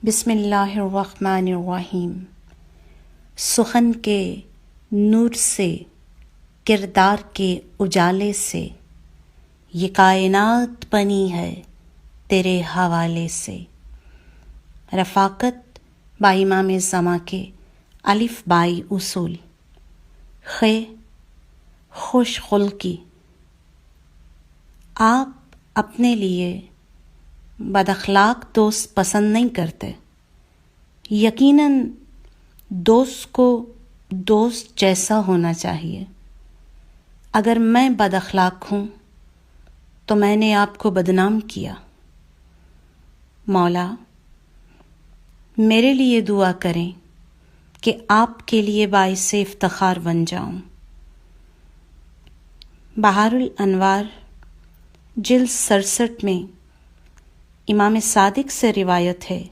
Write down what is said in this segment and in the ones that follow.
بسم اللہ الرحمن الرحیم۔ سخن کے نور سے، کردار کے اجالے سے، یہ کائنات بنی ہے تیرے حوالے سے۔ رفاقت با امام زماں کے الف بائی اصول۔ خوش خلقی۔ آپ اپنے لیے بد اخلاق دوست پسند نہیں کرتے۔ یقیناً دوست کو دوست جیسا ہونا چاہیے۔ اگر میں بد اخلاق ہوں تو میں نے آپ کو بدنام کیا۔ مولا میرے لیے دعا کریں کہ آپ کے لیے باعث افتخار بن جاؤں۔ بہار الانوار جلد 67 میں امام صادق سے روایت ہے،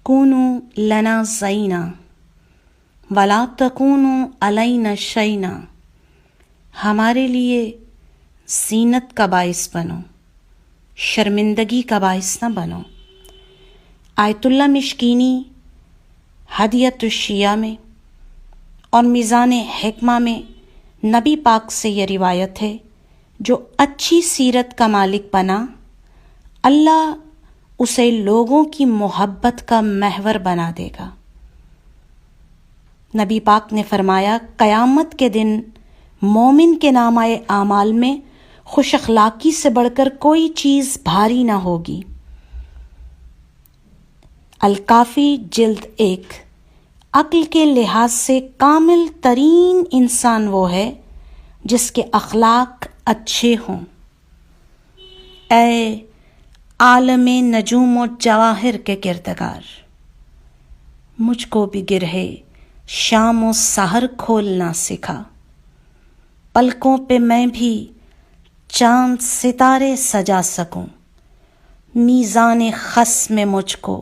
کونوا لنا زینا ولا تکونوا علینا شینا۔ ہمارے لیے زینت کا باعث بنو، شرمندگی کا باعث نہ بنو۔ آیت اللہ مشکینی ہدیۃ الشیعہ میں اور میزان حکمہ میں نبی پاک سے یہ روایت ہے، جو اچھی سیرت کا مالک بنا اللہ اسے لوگوں کی محبت کا محور بنا دے گا۔ نبی پاک نے فرمایا، قیامت کے دن مومن کے نامۂ اعمال میں خوش اخلاقی سے بڑھ کر کوئی چیز بھاری نہ ہوگی۔ الکافی جلد 1۔ عقل کے لحاظ سے کامل ترین انسان وہ ہے جس کے اخلاق اچھے ہوں۔ اے عالم نجوم و جواہر کے کردگار، مجھ کو بھی گرہے شام و سحر کھولنا سکھا۔ پلکوں پہ میں بھی چاند ستارے سجا سکوں، میزان خس میں مجھ کو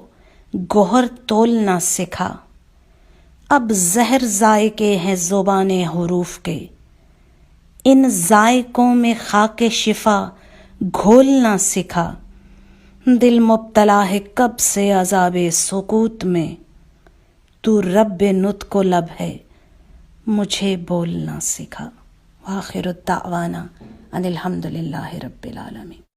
گوہر تولنا سکھا۔ اب زہر ذائقے ہیں زبان حروف کے، ان ذائقوں میں خاک شفا گھولنا سکھا۔ دل مبتلا ہے کب سے عذاب سکوت میں، تو رب نطق و لب ہے مجھے بولنا سکھا۔ وآخر الدعوانا ان الحمد للہ رب العالمین۔